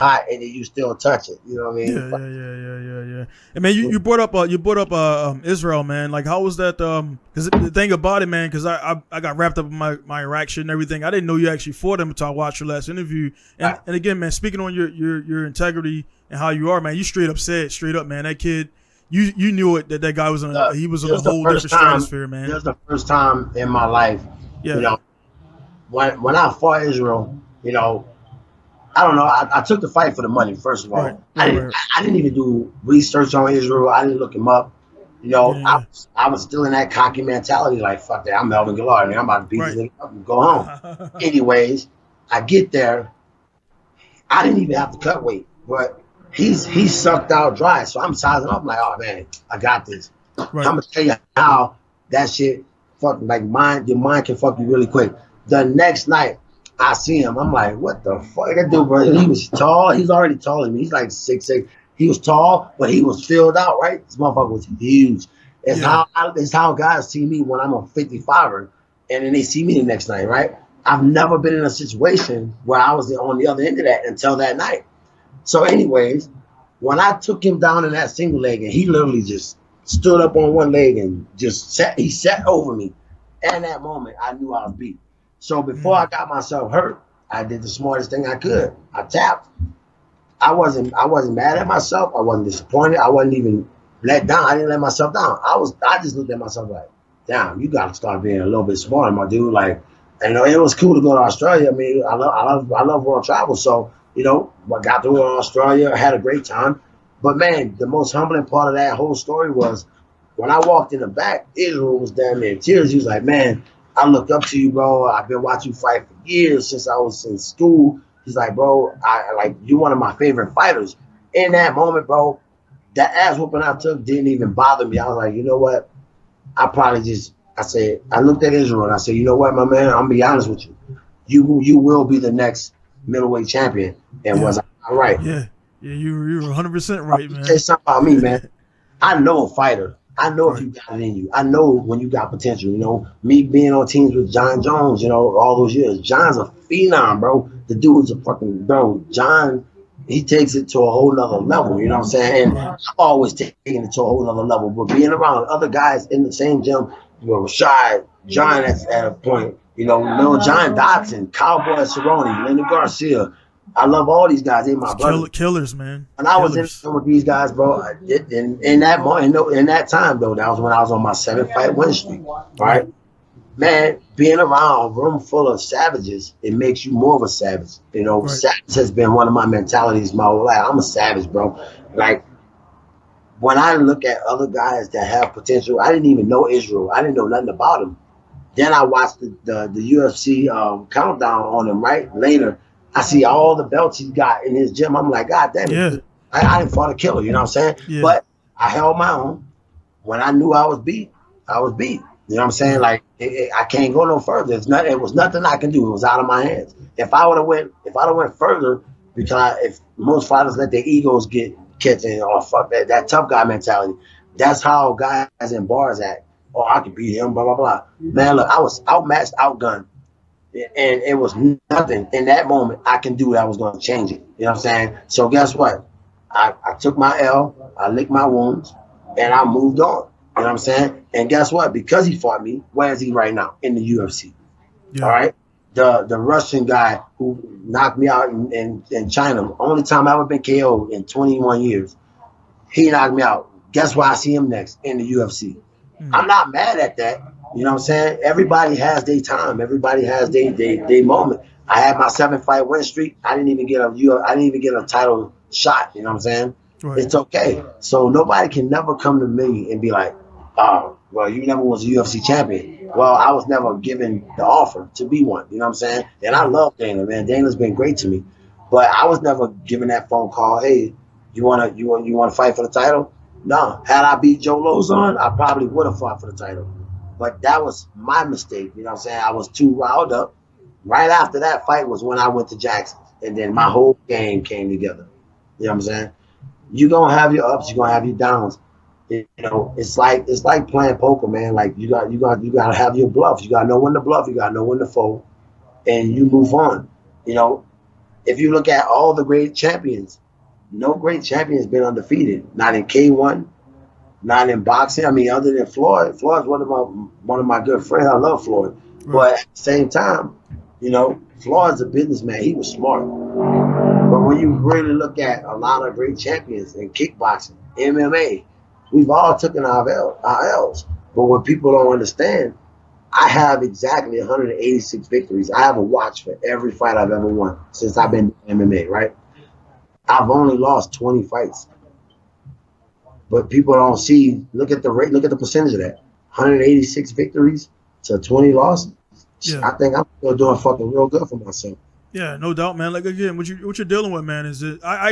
hot and then you still touch it. You know what I mean? Yeah. And man, you brought up Israel, man. Like, how was that? Because the thing about it, man, because I got wrapped up in my Iraq shit and everything. I didn't know you actually fought him until I watched your last interview. And again, man, speaking on your integrity and how you are, man, you straight up, man, that kid. You knew it that guy was on a whole different stratosphere, man. It was the first time in my life, you know, when I fought Israel, you know, I don't know. I took the fight for the money, first of all. Right. I didn't even do research on Israel. I didn't look him up. You know, I was still in that cocky mentality, like, fuck that, I'm Melvin Guillard, man. I'm about to beat this nigga up and go home. Anyways, I get there. I didn't even have to cut weight, but he's sucked out dry. So I'm sizing up like, oh man, I got this. Right. I'm gonna tell you how that shit fucking like your mind can fuck you really quick. The next night I see him, I'm like, what the fuck? That dude, bro, he was tall. He's already taller than me. He's like 6'6". He was tall, but he was filled out, right? This motherfucker was huge. It's how guys see me when I'm a 55er, and then they see me the next night, right? I've never been in a situation where I was on the other end of that until that night. So anyways, when I took him down in that single leg and he literally just stood up on one leg and just sat over me. And that moment, I knew I was beat. So before I got myself hurt, I did the smartest thing I could. I tapped. I wasn't mad at myself. I wasn't disappointed. I wasn't even let down. I didn't let myself down. I just looked at myself like, damn, you got to start being a little bit smarter, my dude. Like, you know, it was cool to go to Australia. I mean, I love world travel. So, you know, I got to Australia. I had a great time. But, man, the most humbling part of that whole story was when I walked in the back, Israel was damn near in tears. He was like, man, I look up to you, bro. I've been watching you fight for years since I was in school. He's like, bro, you're one of my favorite fighters. In that moment, bro, that ass whooping I took didn't even bother me. I was like, you know what? I looked at Israel and I said, you know what, my man? I'm gonna be honest with you. You will be the next middleweight champion. And was I right? Yeah, you were 100% right, man. Say something about me, man. I know a fighter. I know if you got it in you. I know when you got potential. You know, me being on teams with John Jones, you know, all those years. John's a phenom, bro. The dude's a fucking bro. John, he takes it to a whole nother level. You know what I'm saying? And I've always taken it to a whole nother level. But being around other guys in the same gym, you know, Rashad, John at a point, you know, John Dodson, Cowboy Cerrone, Lenny Garcia. I love all these guys. They my brothers. Killers, man. And I was in with these guys, bro. In that time, though, that was when I was on my 7-fight win streak, right? Man, being around a room full of savages, it makes you more of a savage. You know, savage has been one of my mentalities my whole life. I'm a savage, bro. Like, when I look at other guys that have potential, I didn't even know Israel. I didn't know nothing about him. Then I watched the UFC countdown on him, right? Later, I see all the belts he's got in his gym. I'm like, God damn it. I didn't fought a killer, you know what I'm saying? Yeah. But I held my own. When I knew I was beat, I was beat. You know what I'm saying? Like, I can't go no further. It was nothing I can do. It was out of my hands. If I would have went further, because if most fighters let their egos get catching, oh fuck that tough guy mentality. That's how guys in bars act. Oh, I can beat him, blah blah blah. Man, look, I was outmatched, outgunned, and it was nothing in that moment I can do that was going to change it. You know what I'm saying? So guess what? I took my L, I licked my wounds, and I moved on. You know what I'm saying? And guess what? Because he fought me, where is he right now? In the UFC. Yeah. All right? The Russian guy who knocked me out in China, only time I ever been KO'd in 21 years, he knocked me out. Guess where I see him next? In the UFC. I'm not mad at that. You know what I'm saying? Everybody has their time. Everybody has their moment. I had my 7-fight win streak. I didn't even get a title shot. You know what I'm saying? Right. It's okay. So nobody can never come to me and be like, oh, well, you never was a UFC champion. Well, I was never given the offer to be one. You know what I'm saying? And I love Dana, man. Dana's been great to me. But I was never given that phone call, hey, you wanna fight for the title? No. Had I beat Joe Lozon, I probably would have fought for the title. But that was my mistake. You know what I'm saying? I was too riled up. Right after that fight was when I went to Jackson. And then my whole game came together. You know what I'm saying? You're gonna have your ups, you're gonna have your downs. You know, it's like playing poker, man. Like you gotta have your bluff. You gotta know when to bluff, you gotta know when to fold, and you move on. You know, if you look at all the great champions, no great champion has been undefeated. Not in K1, not in boxing. I mean, other than Floyd. Floyd's one of my good friends. I love Floyd. Right. But at the same time, Floyd's a businessman. He was smart. But when you really look at a lot of great champions in kickboxing, MMA, we've all taken our L's. But what people don't understand, I have exactly 186 victories. I have a watch for every fight I've ever won since I've been in MMA, right? I've only lost 20 fights. But people don't see, look at the rate, look at the percentage of that. 186 victories to 20 losses. Yeah. I think I'm still doing fucking real good for myself. Yeah, no doubt, man. Like again, what you're dealing with, man, is that I